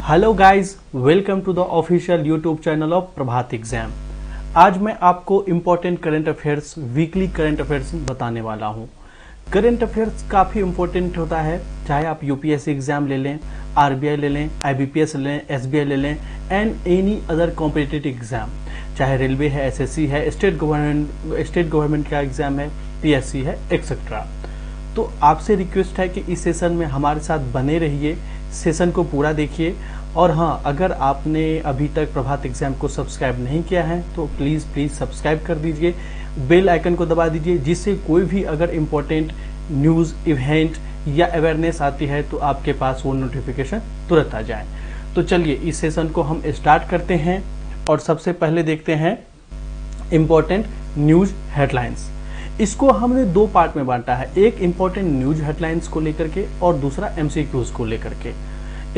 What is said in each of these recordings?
Hello guys, welcome to the official YouTube channel of Prabhat exam. आज मैं आपको important current affairs, weekly current affairs बताने वाला हूं। करंट अफेयर्स काफ़ी इम्पोर्टेंट होता है, चाहे आप यूपीएससी एग्जाम ले लें, आरबीआई ले लें, आईबीपीएस ले लें, एसबीआई ले लें and any other competitive exam, चाहे रेलवे है, एसएससी है, स्टेट गवर्नमेंट का एग्जाम है, पीएससी है, एक्सेट्रा। तो आपसे रिक्वेस्ट है कि इस सेशन में हमारे साथ बने रहिए, सेशन को पूरा देखिए। और हाँ, अगर आपने अभी तक प्रभात एग्जाम को सब्सक्राइब नहीं किया है तो प्लीज़ सब्सक्राइब कर दीजिए, बेल आइकन को दबा दीजिए, जिससे कोई भी अगर इम्पोर्टेंट न्यूज़, इवेंट या अवेयरनेस आती है तो आपके पास वो नोटिफिकेशन तुरंत आ जाए। तो चलिए इस सेशन को हम स्टार्ट करते हैं और सबसे पहले देखते हैं इम्पोर्टेंट न्यूज़ हेडलाइंस। इसको हमने दो पार्ट में बांटा है, एक इम्पोर्टेंट न्यूज हेडलाइंस को लेकर के और दूसरा एमसीक्यूज को लेकर के।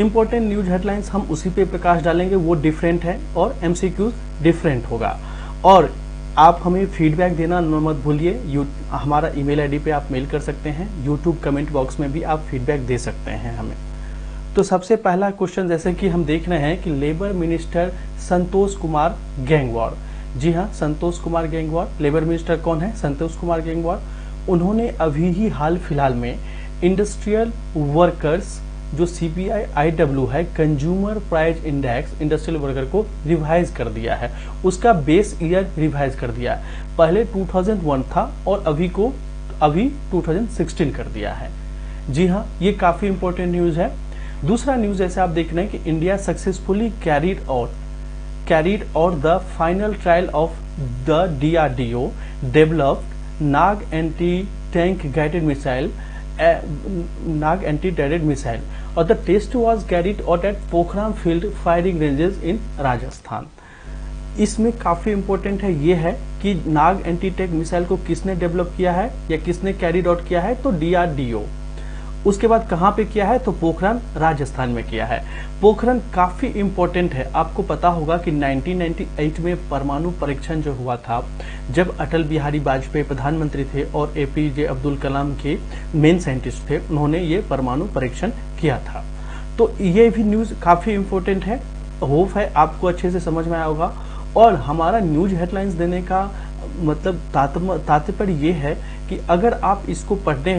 इम्पोर्टेंट न्यूज हेडलाइंस हम उसी पे प्रकाश डालेंगे, वो डिफरेंट है, और एमसीक्यूज डिफरेंट होगा। और आप हमें फीडबैक देना मत भूलिए, हमारा ईमेल आईडी पे आप मेल कर सकते हैं, यूट्यूब कमेंट बॉक्स में भी आप फीडबैक दे सकते हैं हमें। तो सबसे पहला क्वेश्चन जैसे कि हम देख रहे हैं कि labour minister Santosh Kumar gang war, जी हाँ, Santosh Kumar gang war labour minister कौन है? संतोष कुमार गैंगवार। उन्होंने अभी ही हाल फिलहाल में इंडस्ट्रियल वर्कर्स जो सीपीआई IW है, consumer price index industrial worker को रिवाइज कर दिया है, उसका बेस ईयर रिवाइज कर दिया है। पहले 2001 था और अभी 2016 कर दिया है। जी हाँ, ये काफी इंपॉर्टेंट न्यूज है। दूसरा न्यूज जैसे आप देख रहे हैं कि India successfully carried out the final trial of the DRDO developed Nag anti-tank guided missile, और the test was carried out at Pokhran field firing ranges in Rajasthan. इसमें काफी इंपॉर्टेंट है, ये है कि नाग एंटी टैंक मिसाइल को किसने डेवलप किया है या किसने कैरिड आउट किया है? तो DRDO। उसके बाद कहाँ पे किया है? तो पोखरण राजस्थान में किया है। पोखरण काफी इंपॉर्टेंट है, आपको पता होगा कि 1998 में परमाणु परीक्षण जो हुआ था, जब अटल बिहारी वाजपेयी प्रधानमंत्री थे और APJ अब्दुल कलाम के मेन साइंटिस्ट थे, उन्होंने ये परमाणु परीक्षण किया था। तो ये भी न्यूज काफी इंपॉर्टेंट है, होप है आपको अच्छे से समझ में आया होगा। और हमारा न्यूज हेडलाइंस देने का मतलब तात्पर्य ये है कि अगर आप इसको पढ़ते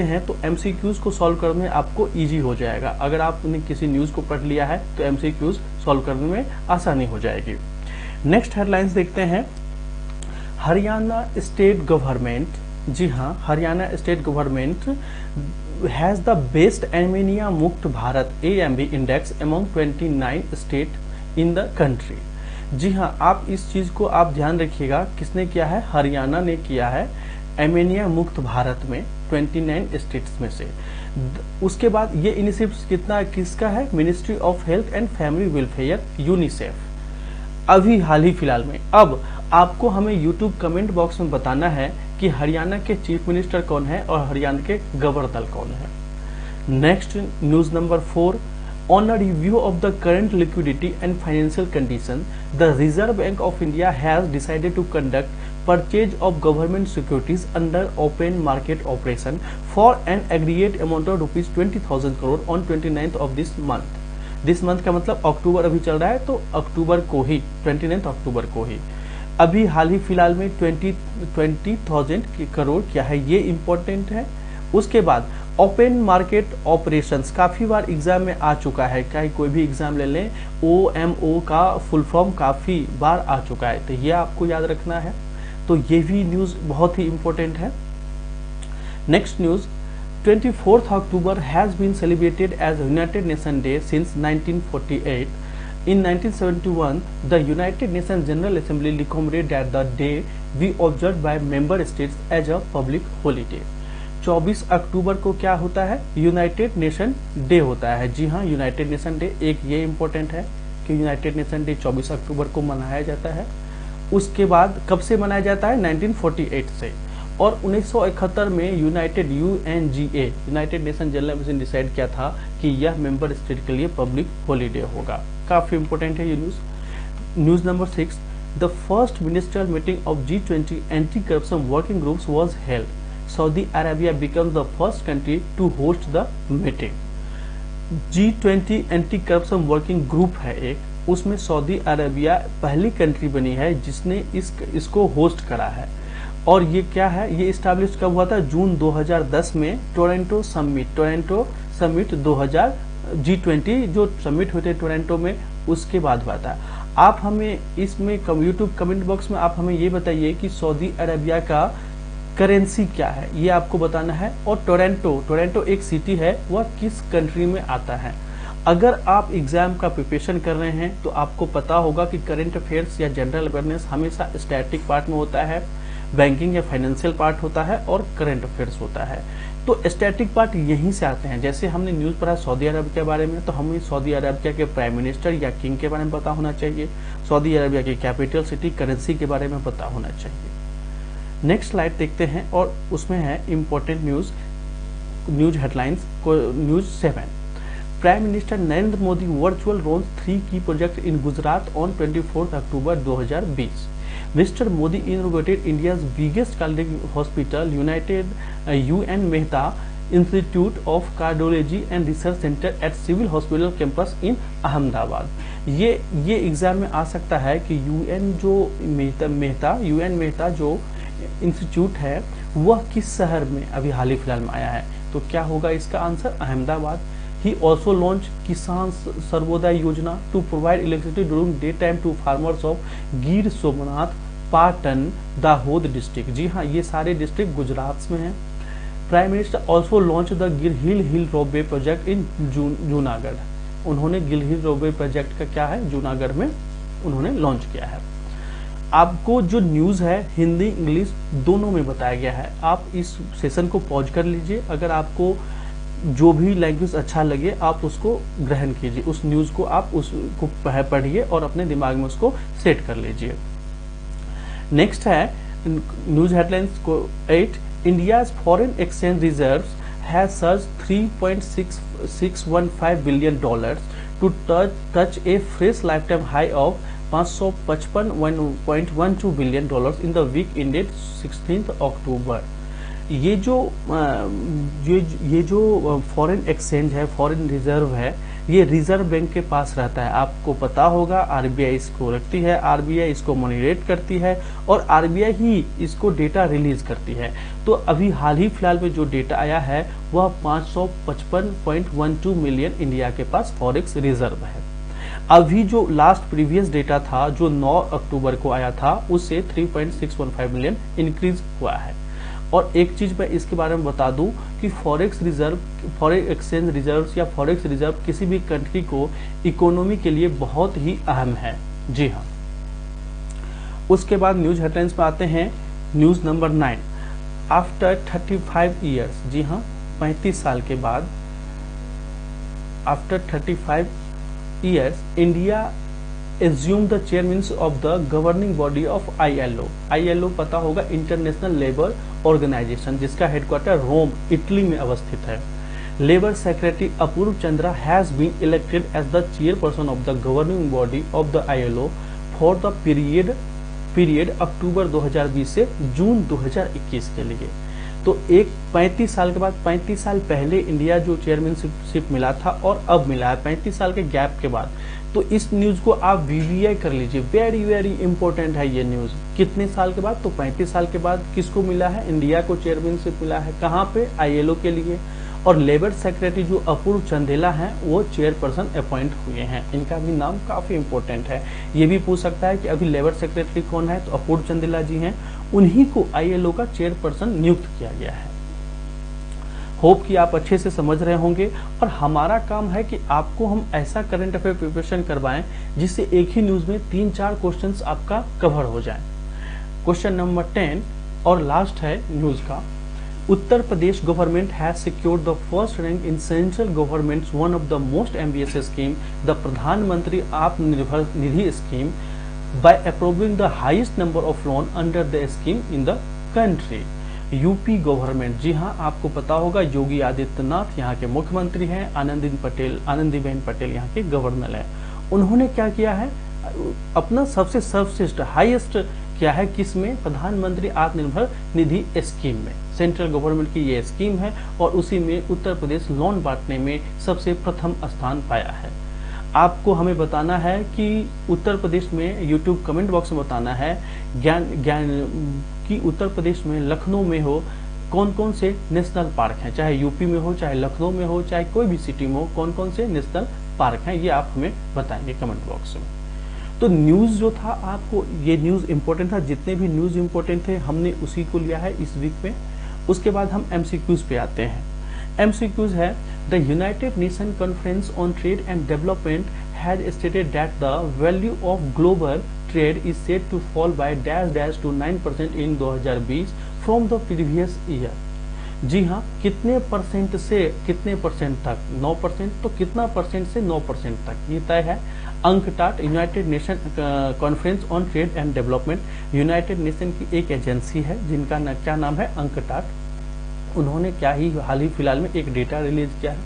हैं तो एमसीक्यूज को सॉल्व करने में आपको इजी हो जाएगा। अगर आपने किसी न्यूज को पढ़ लिया है तो एमसीक्यूज सॉल्व करने में आसानी हो जाएगी। नेक्स्ट हेडलाइंस देखते हैं, हरियाणा स्टेट गवर्नमेंट, जी हाँ, Haryana state government has the best anaemia Mukt Bharat AMB index among 29 state in the country. जी हाँ, आप इस चीज को आप ध्यान रखिएगा, किसने किया है? हरियाणा ने किया है एनीमिया मुक्त भारत में 29 स्टेट्स में से। उसके बाद ये इनिशिएटिव किसका है? Ministry of health and family welfare, UNICEF, अभी हाल ही फिलहाल में। अब आपको हमें यूट्यूब कमेंट बॉक्स में बताना है कि हरियाणा के चीफ मिनिस्टर कौन है और हरियाणा के गवर्नर कौन है। Next news number 4, on a review of the current liquidity and financial condition, the Reserve Bank of India has decided to conduct purchase of government securities under open market operation for an aggregate amount of rupees 20,000 crore on 29th of this month। This month का मतलब अक्टूबर अभी चल रहा है, तो अक्टूबर को ही 29 अक्टूबर को ही अभी हाल ही फिलहाल में 20,000 करोड़ क्या है, ये इंपॉर्टेंट है। उसके बाद ओपन मार्केट ऑपरेशंस काफी बार एग्जाम में आ चुका है, चाहे कोई भी एग्जाम ले लें, OMO का फुल फॉर्म काफी बार आ चुका है, तो ये आपको याद रखना है। तो ये भी न्यूज बहुत ही इंपॉर्टेंट है। Next news, 24th October has been celebrated as United Nations Day since 1948. In 1971, the United Nations General Assembly commemorated the day we observed by member states as a public holiday। 24 अक्टूबर को क्या होता है? United nation day होता है। जी हाँ, United nation day, एक ये important है कि यूनाइटेड नेशन डे 24 अक्टूबर को मनाया जाता है। उसके बाद कब से मनाया जाता है? 1948 से। और 1971 में United UNGA United nation general assembly decide किया था कि यह मेंबर स्टेट के लिए पब्लिक हॉलीडे होगा। काफी इंपॉर्टेंट है ये news. News number 6, the first ministerial meeting of G20 anti corruption working groups was held. Saudi Arabia becomes the first country to host the meeting। G20 anti corruption working group है एक, उसमें Saudi Arabia पहली country बनी है जिसने इसको host करा है। और ये क्या है, ये इस्टेब्लिश कब हुआ था, जून 2010 में टोरंटो समिट 2000 G20 जो समिट हुए थे टोरंटो में, उसके बाद हुआ था। आप हमें इसमें यूट्यूब कमेंट बॉक्स में आप हमें ये बताइए कि सऊदी अरेबिया का करेंसी क्या है, ये आपको बताना है। और टोरंटो एक सिटी है, वह किस कंट्री में आता है। अगर आप एग्जाम का प्रिपरेशन कर रहे हैं तो आपको पता होगा कि करंट अफेयर्स या जनरल अवेयरनेस हमेशा स्टैटिक पार्ट में होता है, बैंकिंग या फाइनेंशियल पार्ट होता है और करंट अफेयर्स होता है। तो स्टैटिक पार्ट यहीं से आते हैं। जैसे हमने न्यूज पढ़ा सऊदी अरब के बारे में, तो हमें सऊदी अरबिया के प्राइम मिनिस्टर या किंग के बारे में पता होना चाहिए, सऊदी अरबिया की कैपिटल सिटी, करेंसी के बारे में पता होना चाहिए। नेक्स्ट स्लाइड देखते हैं और उसमें है इंपॉर्टेंट न्यूज हेडलाइंस को। News 7, prime minister Narendra Modi virtual launch 3 की project in Gujarat on 24 October 2020। Mr. Modi inaugurated India's biggest cardiac hospital, UN Mehta Institute of Cardiology and Research Center at Civil Hospital Campus in Ahmedabad. ये exam में आ सकता है कि UN Mehta जो institute है वह किस शहर में अभी हाल ही फिलहाल में आया है। तो क्या होगा इसका answer, Ahmedabad. He also launched Kisan Sarvodaya Yojana to provide electricity during daytime to farmers of Gir Soमनाथ, पाटन, दाहोद डिस्ट्रिक्ट। जी हाँ, ये सारे डिस्ट्रिक्ट गुजरात में हैं। Prime minister also launch the Gir hill ropeway project in Junagadh. उन्होंने गिर हिल रोपवे प्रोजेक्ट का क्या है, जूनागढ़ में उन्होंने लॉन्च किया है। आपको जो न्यूज है हिंदी इंग्लिश दोनों में बताया गया है। आप इस सेशन को पॉज कर लीजिए, अगर आपको जो भी लैंग्वेज अच्छा लगे आप उसको ग्रहण कीजिए, उस न्यूज को आप उसको पढ़िए और अपने दिमाग में उसको सेट कर लीजिए। नेक्स्ट है न्यूज हेडलाइंस को 8, India's foreign exchange reserves has surge $3.615 billion to touch a fresh lifetime high of $555.12 billion in the week ended 16 October. ये जो फॉरेन एक्सचेंज है, फॉरेन रिजर्व है, ये रिजर्व बैंक के पास रहता है। आपको पता होगा आरबीआई इसको रखती है, आरबीआई इसको मॉनिटरेट करती है और आरबीआई ही इसको डेटा रिलीज करती है। तो अभी हाल ही फिलहाल में जो डेटा आया है वह 555.12 मिलियन इंडिया के पास फॉरेक्स रिजर्व है। अभी जो लास्ट प्रीवियस डेटा था जो 9 अक्टूबर को आया था उससे 3.615 मिलियन इंक्रीज हुआ है। और एक चीज मैं इसके बारे में बता दूं कि फॉरेक्स एक्सचेंज रिजर्व्स या फॉरेक्स रिजर्व किसी भी कंट्री को इकोनॉमी के लिए बहुत ही अहम है। जी हाँ। उसके बाद न्यूज हेडलाइंस में आते हैं। न्यूज नंबर 9, आफ्टर 35 ईयर्स, जी हाँ 35 साल के बाद, after 35 years India assumed the chairmanship of the governing body of ILO। ILO पता होगा इंटरनेशनल लेबर ऑर्गेनाइजेशन, जिसका हेडक्वार्टर रोम इटली में अवस्थित है। Labour secretary Apurva Chandra has been elected as the chairperson of the governing body of the ILO for the period October 2020 से जून 2021 के लिए। तो एक 35 साल के बाद, 35 साल पहले इंडिया जो चेयरमैनशिप मिला था और अब मिला है 35 साल के गैप के बाद। तो इस न्यूज को आप वीवीआई कर लीजिए, वेरी वेरी इंपॉर्टेंट है ये न्यूज। कितने साल के बाद, तो 35 साल के बाद किसको मिला है, इंडिया को चेयरमैनशिप मिला है। कहाँ पे, ILO के लिए। और लेबर सेक्रेटरी जो अपूर्व चंदेला हैं वो चेयरपर्सन अपॉइंट हुए हैं। इनका भी नाम काफी इंपॉर्टेंट है। ये भी पूछ सकता है कि अभी लेबर सेक्रेटरी कौन है, तो अपूर्व चंदेला जी हैं, उन्हीं को ILO का चेयरपर्सन नियुक्त किया गया है। होप कि आप अच्छे से समझ रहे होंगे। और हमारा काम है कि आपको हम ऐसा करंट अफेयर प्रिपरेशन करवाएं जिससे एक ही न्यूज में 3-4 क्वेश्चंस आपका कवर हो जाए। क्वेश्चन नंबर 10 और लास्ट है न्यूज का। Uttar Pradesh government has secured the first rank in central governments one of the most ambitious scheme, the Pradhanmantri Atmanirbhar Nidhi scheme, by approving the highest number of loan under the scheme in the country। UP government, जी हाँ आपको पता होगा योगी आदित्यनाथ यहाँ के मुख्यमंत्री हैं, आनंदीबेन पटेल यहाँ के गवर्नर हैं। उन्होंने क्या किया है, अपना सबसे सर्वश्रेष्ठ हाईएस्ट क्या है, किसमें, प्रधानमंत्री आत्मनिर्भर निधि स्कीम में। सेंट्रल गवर्नमेंट की ये स्कीम है और उसी में उत्तर प्रदेश लोन बांटने में सबसे प्रथम स्थान पाया है। आपको हमें बताना है कि उत्तर प्रदेश में, यूट्यूब कमेंट बॉक्स में बताना है कि उत्तर प्रदेश में लखनऊ में हो कौन कौन से नेशनल पार्क हैं, चाहे यूपी में हो, चाहे लखनऊ में हो, चाहे कोई भी सिटी में हो, कौन कौन से नेशनल पार्क हैं, ये आप हमें बताएंगे कमेंट बॉक्स में। तो न्यूज जो था, आपको ये न्यूज इंपॉर्टेंट था, जितने भी न्यूज इंपॉर्टेंट थे हमने उसी को लिया है इस वीक में। उसके बाद हम एमसीक्यूज पे आते हैं। एमसीक्यूज है, the United Nation Conference on Trade and Development has stated that the value of global trade is set to fall by dash dash to 9% in 2020 from the previous year. जी हाँ, कितने percent से कितने percent तक, 9%, तो कितना percent से 9% तक, ये तय है। UNCTAD, United Nation Conference on Trade and development, United nation की एक एजेंसी है जिनका क्या नाम है, अंकटाट। उन्होंने हाल ही फिलहाल में एक डेटा रिलीज किया है।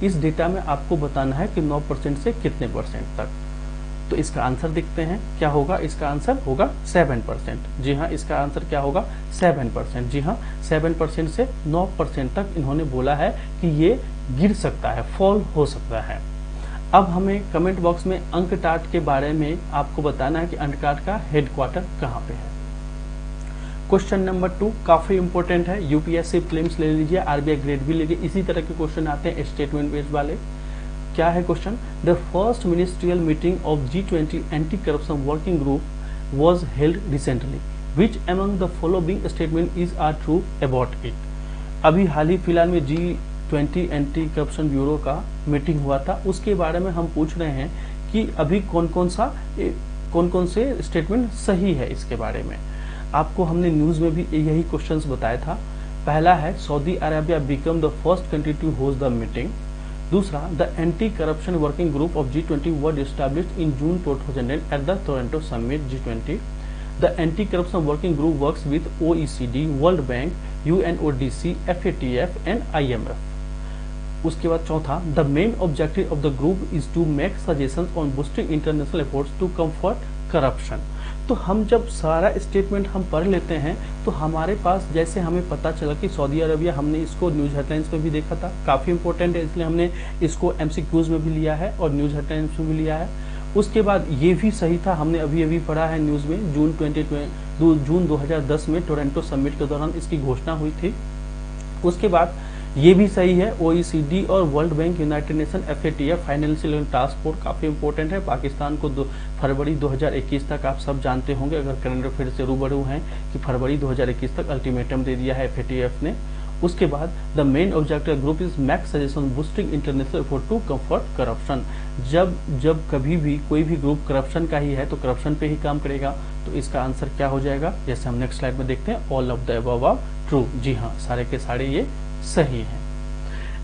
इस डेटा में आपको बताना है कि 9% से कितने परसेंट तक। तो इसका आंसर देखते हैं क्या होगा। इसका आंसर होगा 7%। जी हाँ, इसका आंसर क्या होगा, 7%। जी हाँ, 7% से 9% तक इन्होंने बोला है कि ये गिर सकता है, फॉल हो सकता है। अब हमें कमेंट बॉक्स में अंकटाट के बारे में आपको बताना है कि अंकटाट का हेडक्वार्टर कहाँ पे है। क्वेश्चन नंबर 2 काफी इंपॉर्टेंट है, यूपीएससी प्रीलिम्स ले लीजिए, आरबीआई ग्रेड भी लीजिए, इसी तरह के क्वेश्चन आते हैं स्टेटमेंट बेस्ड वाले। क्या है question, the first ministerial meeting of G20 anti corruption working group was held recently, which among the following statement is are true about it. अभी हाल ही फिलहाल में G20 एंटी करप्शन ब्यूरो का मीटिंग हुआ था, उसके बारे में हम पूछ रहे हैं कि अभी कौन कौन से स्टेटमेंट सही है। इसके बारे में आपको हमने न्यूज में भी यही क्वेश्चंस बताया था। पहला है, Saudi Arabia become the first country to host the meeting. दूसरा, the anti corruption working group of G20 was established in June 2000 at the Toronto Summit G20. The anti corruption working group works with OECD, World Bank, UNODC, FATF and IMF. उसके बाद चौथा, the main objective of the group is to make suggestions on boosting international efforts to comfort corruption. तो हम जब सारा statement हम पढ़ लेते हैं तो हमारे पास जैसे हमें पता चला कि सऊदी अरबिया, हमने इसको न्यूज हेडलाइंस में भी देखा था, काफ़ी इंपॉर्टेंट है, इसलिए हमने इसको एमसीक्यूज में भी लिया है और न्यूज हेडलाइंस में भी लिया है। उसके बाद ये भी सही था, हमने अभी पढ़ा है न्यूज़ में, जून 2010 में टोरंटो समिट के दौरान इसकी घोषणा हुई थी। उसके बाद ये भी सही है, OECD और world bank, United nation, FATF, financial task force काफ़ी इंपॉर्टेंट है। पाकिस्तान को फरवरी 2021 तक, आप सब जानते होंगे अगर करंट अफेयर से रूबरू हैं, कि फरवरी 2021 तक अल्टीमेटम दे दिया है FATF ने। उसके बाद the main objective group is make suggestion boosting international effort to comfort corruption. जब कभी भी कोई भी ग्रुप करप्शन का ही है तो करप्शन पे ही काम करेगा। तो इसका आंसर क्या हो जाएगा, जैसे हम नेक्स्ट स्लाइड में देखते हैं, all of the above are true. जी हाँ, सारे के सारे ये सही है।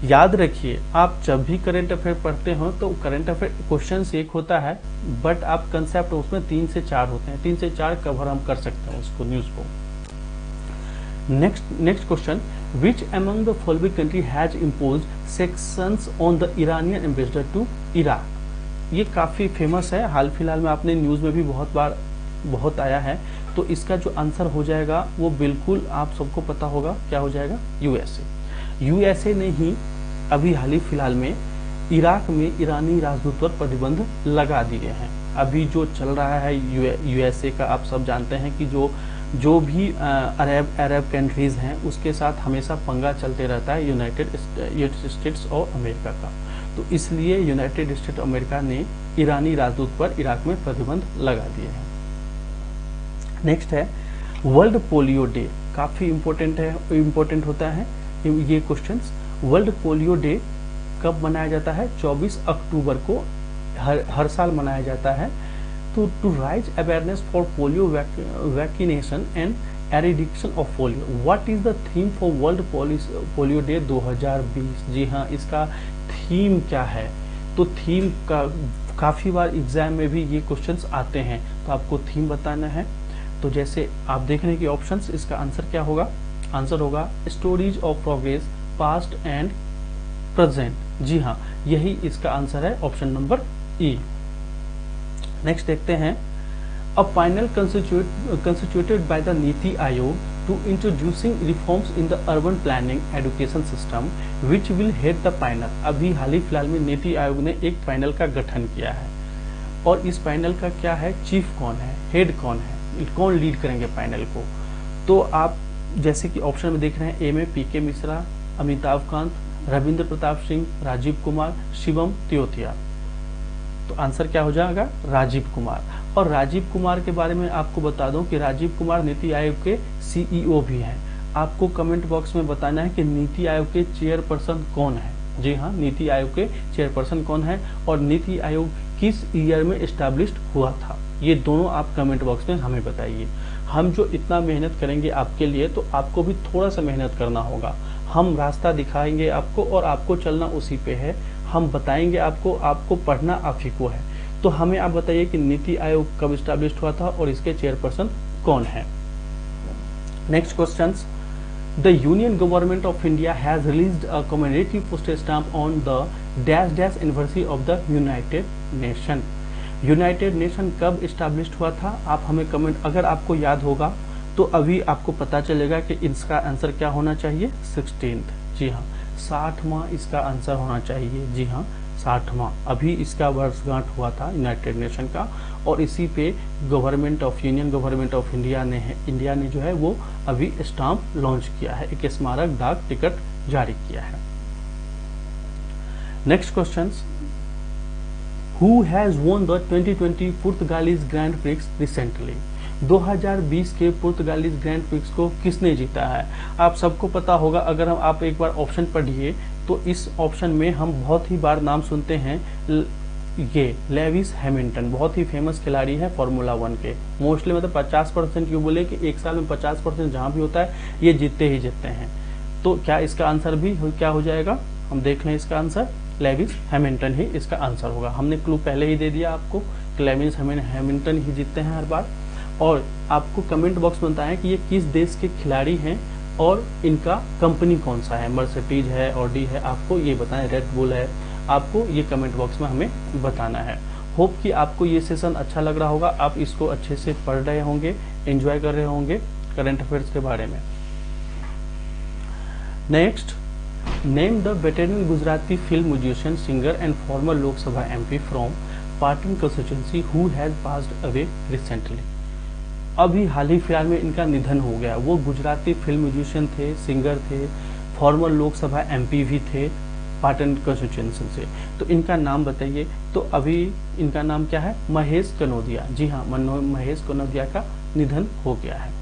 याद रखिए, आप जब भी करंट अफेयर पढ़ते हो तो करंट अफेयर क्वेश्चन एक होता है, बट आप कंसेप्ट उसमें 3 से 4 होते हैं, 3 से 4 कवर हम कर सकते हैं उसको, न्यूज को। Next question, which among the following country has imposed sanctions on the Iranian ambassador to Iraq. ये काफी फेमस है, हाल फिलहाल में आपने न्यूज में भी बहुत आया है। तो इसका जो आंसर हो जाएगा वो बिल्कुल आप सबको पता होगा, क्या हो जाएगा, यूएसए ने ही अभी हाल ही फिलहाल में इराक में ईरानी राजदूत पर प्रतिबंध लगा दिए हैं। अभी जो चल रहा है यूएसए का, आप सब जानते हैं कि जो भी अरब कंट्रीज हैं उसके साथ हमेशा पंगा चलते रहता है यूनाइटेड स्टेट्स ऑफ अमेरिका का। तो इसलिए यूनाइटेड स्टेट्स ऑफ अमेरिका ने ईरानी राजदूत पर इराक में प्रतिबंध लगा दिए हैं। नेक्स्ट है वर्ल्ड पोलियो डे, काफी इम्पोर्टेंट होता है ये क्वेश्चंस। वर्ल्ड पोलियो डे कब मनाया जाता है, 24 अक्टूबर को हर साल मनाया जाता है। तो to raise awareness for polio vaccination and eradication of polio, what is the theme for World Polio Day 2020। जी हाँ, इसका थीम क्या है, तो थीम का काफी बार एग्जाम में भी ये क्वेश्चंस आते हैं, तो आपको थीम बताना है। तो जैसे आप देख रहे हैं कि ऑप्शंस, इसका आंसर क्या होगा, आंसर होगा stories of progress past and present. जी हाँ, यही इसका आंसर है, ऑप्शन नंबर ई। नेक्स्ट देखते हैं, A panel constituted by the Niti Aayog to introducing reforms in the urban planning education system, which will head the panel। अभी हाल ही फिलहाल में नीति आयोग ने एक पैनल का गठन किया है और इस पैनल का क्या है, चीफ कौन है, हेड कौन है, कौन लीड करेंगे पैनल को। तो आप जैसे कि ऑप्शन में देख रहे हैं, ए में पीके मिश्रा, अमिताभ कांत, रविंद्र प्रताप सिंह, राजीव कुमार, शिवम त्योतिया। तो आंसर क्या हो जाएगा, राजीव कुमार। और राजीव कुमार के बारे में आपको बता दूं कि राजीव कुमार नीति आयोग के सीईओ भी हैं। आपको कमेंट बॉक्स में बताना है कि नीति आयोग के चेयरपर्सन कौन है। जी हाँ, नीति आयोग के चेयरपर्सन कौन है और नीति आयोग किस ईयर में एस्टैब्लिश्ड हुआ था, ये दोनों आप कमेंट बॉक्स में हमें बताइए। हम जो इतना मेहनत करेंगे आपके लिए, तो आपको भी थोड़ा सा मेहनत करना होगा। हम रास्ता दिखाएंगे आपको और आपको चलना उसी पे है। हम बताएंगे आपको, आपको पढ़ना आप ही को है। तो हमें आप बताइए कि नीति आयोग कब एस्टैब्लिश्ड हुआ था और इसके चेयरपर्सन कौन है। Next questions, the union government of India has released a commemorative postage stamp on the dash dash anniversary of the United nation. United nation कब एस्टैब्लिश्ड हुआ था, आप हमें कमेंट, अगर आपको याद होगा तो अभी आपको पता चलेगा कि इसका आंसर क्या होना चाहिए, 16th। जी हाँ, 60वां इसका आंसर होना चाहिए। जी हाँ, 60वां। अभी इसका वर्षगांठ हुआ था यूनाइटेड नेशन का और इसी पे यूनियन गवर्नमेंट ऑफ इंडिया ने जो है वो अभी स्टाम्प लॉन्च किया है, एक स्मारक डाक टिकट जारी किया है। Next questions, Who has won the 2020 Portuguese Grand Prix recently. 2020 के पुर्तगालीज ग्रैंड प्रिक्स को किसने जीता है। आप सबको पता होगा, अगर आप एक बार ऑप्शन पढ़िए तो इस ऑप्शन में हम बहुत ही बार नाम सुनते हैं, ये लेविस हैमिल्टन बहुत ही फेमस खिलाड़ी है फार्मूला 1 के। मोस्टली मतलब 50% क्यों बोले कि एक साल में 50% जहां भी होता है ये जीतते ही जीतते हैं। तो क्या इसका आंसर भी क्या हो जाएगा, हम देख लें इसका आंसर, लेविस हैमिल्टन ही इसका आंसर होगा। हमने क्लू पहले ही दे दिया आपको कि लेविस हैमिल्टन ही जीतते हैं हर बार। और आपको कमेंट बॉक्स में बताएं कि ये किस देश के खिलाड़ी हैं और इनका कंपनी कौन सा है, मर्सिडीज है, ऑडी है, आपको ये बताएं, रेड बुल है, आपको ये कमेंट बॉक्स में हमें बताना है। होप कि आपको ये सेशन अच्छा लग रहा होगा, आप इसको अच्छे से पढ़ रहे होंगे, एंजॉय कर रहे होंगे करंट अफेयर्स के बारे में। Next, name the veteran Gujarati film musician, singer and farmer Lok Sabha MP from Patan constituency who has passed away recently. अभी हाल ही फिलहाल में इनका निधन हो गया। वो गुजराती फिल्म म्यूजिशियन थे, सिंगर थे, फॉर्मर लोकसभा एमपी भी थे पाटन कंस्टिट्यूएंसी से। तो इनका नाम बताइए। तो अभी इनका नाम क्या है, महेश कनौदिया। जी हाँ, महेश कनौदिया का निधन हो गया है।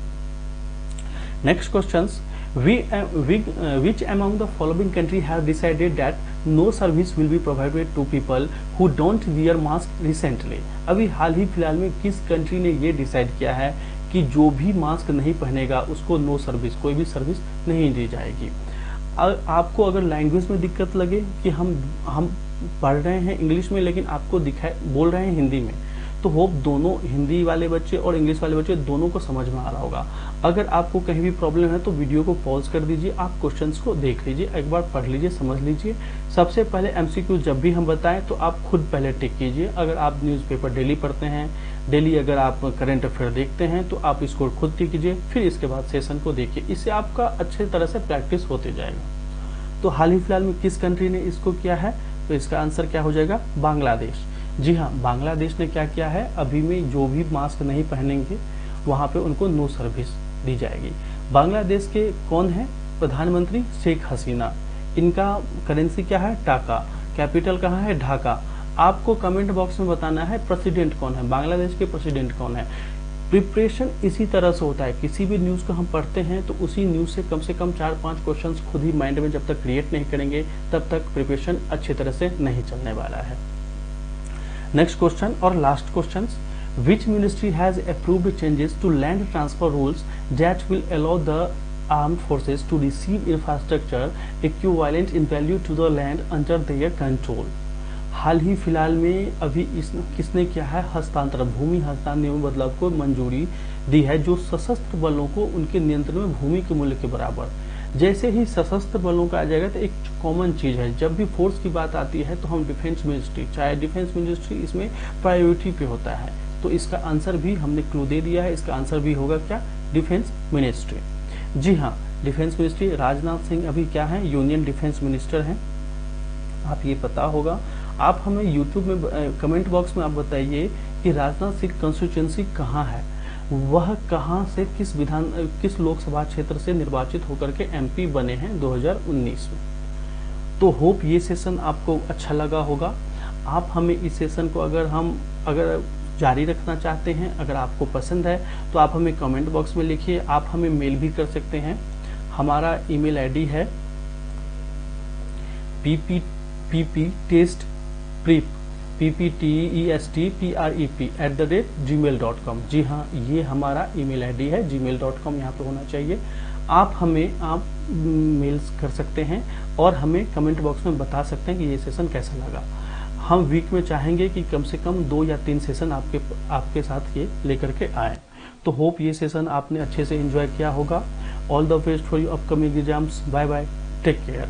Next questions, which among the following country have decided that no service will be provided to people who don't wear mask recently। अभी हाल ही फिलहाल में किस कंट्री ने ये डिसाइड किया है कि जो भी मास्क नहीं पहनेगा उसको नो सर्विस, कोई भी सर्विस नहीं दी जाएगी। आपको अगर लैंग्वेज में दिक्कत लगे कि हम पढ़ रहे हैं इंग्लिश में लेकिन आपको बोल रहे हैं हिंदी में, तो होप दोनों हिंदी वाले बच्चे और इंग्लिश वाले बच्चे दोनों को समझ में आ रहा होगा। अगर आपको कहीं भी प्रॉब्लम है तो वीडियो को पॉज कर दीजिए, आप क्वेश्चंस को देख लीजिए, एक बार पढ़ लीजिए, समझ लीजिए। सबसे पहले एमसीक्यू जब भी हम बताएं तो आप खुद पहले टिक कीजिए। अगर आप न्यूज़पेपर डेली पढ़ते हैं, डेली अगर आप करंट अफेयर देखते हैं तो आप इसको खुद टिक कीजिए, फिर इसके बाद सेशन को देखिए। इससे आपका अच्छे तरह से प्रैक्टिस होते जाएगा। तो हाल ही फिलहाल में किस कंट्री ने इसको किया है, तो इसका आंसर क्या हो जाएगा, बांग्लादेश। जी हाँ, बांग्लादेश ने क्या किया है, अभी में जो भी मास्क नहीं पहनेंगे वहां पे उनको नो सर्विस दी जाएगी। बांग्लादेश के कौन है, प्रधानमंत्री शेख हसीना। इनका करेंसी क्या है, टाका। कैपिटल कहाँ है, ढाका। आपको कमेंट बॉक्स में बताना है प्रेसिडेंट कौन है, बांग्लादेश के प्रेसिडेंट कौन है। प्रिपरेशन इसी तरह से होता है, किसी भी न्यूज को हम पढ़ते हैं तो उसी न्यूज से कम 4-5 क्वेश्चंस खुद ही माइंड में जब तक क्रिएट नहीं करेंगे तब तक प्रिपरेशन अच्छी तरह से नहीं चलने वाला है। नेक्स्ट क्वेश्चन और last question, which ministry has approved changes to land transfer rules that will allow the armed forces to receive infrastructure equivalent in value to the land under their control. हाल ही फिलहाल में अभी किसने किया है, हस्तांतरण, भूमि हस्तांतरण नियम बदलाव को मंजूरी दी है, जो सशस्त्र बलों को उनके नियंत्रण में भूमि के मूल्य के बराबर। जैसे ही सशस्त्र बलों का आ जाएगा तो एक कॉमन चीज है, जब भी फोर्स की बात आती है तो हम डिफेंस मिनिस्ट्री, चाहे डिफेंस मिनिस्ट्री इसमें प्रायोरिटी पे होता है, तो इसका आंसर भी हमने क्लू दे दिया है, इसका आंसर भी होगा क्या, डिफेंस मिनिस्ट्री। जी हाँ, डिफेंस मिनिस्ट्री। राजनाथ सिंह अभी क्या है, यूनियन डिफेंस मिनिस्टर हैं, आप ये पता होगा। आप हमें यूट्यूब में कमेंट बॉक्स में आप बताइए कि राजनाथ सिंह कंस्टिट्यूंसी कहाँ है, वह कहाँ से किस लोकसभा क्षेत्र से निर्वाचित होकर के एमपी बने हैं 2019 में। तो होप ये सेशन आपको अच्छा लगा होगा। आप हमें इस सेशन को अगर जारी रखना चाहते हैं, अगर आपको पसंद है तो आप हमें कमेंट बॉक्स में लिखिए, आप हमें मेल भी कर सकते हैं। हमारा ईमेल आईडी है pptestprep@gmail.com। जी हाँ, ये हमारा ईमेल आईडी है, gmail.com यहाँ पे होना चाहिए। आप मेल्स कर सकते हैं और हमें कमेंट बॉक्स में बता सकते हैं कि ये सेशन कैसा लगा। हम वीक में चाहेंगे कि कम से कम 2 या 3 सेशन आपके साथ ये लेकर के आए। तो होप ये सेशन आपने अच्छे से एंजॉय किया होगा। All the best for your upcoming exams. Bye bye, take care.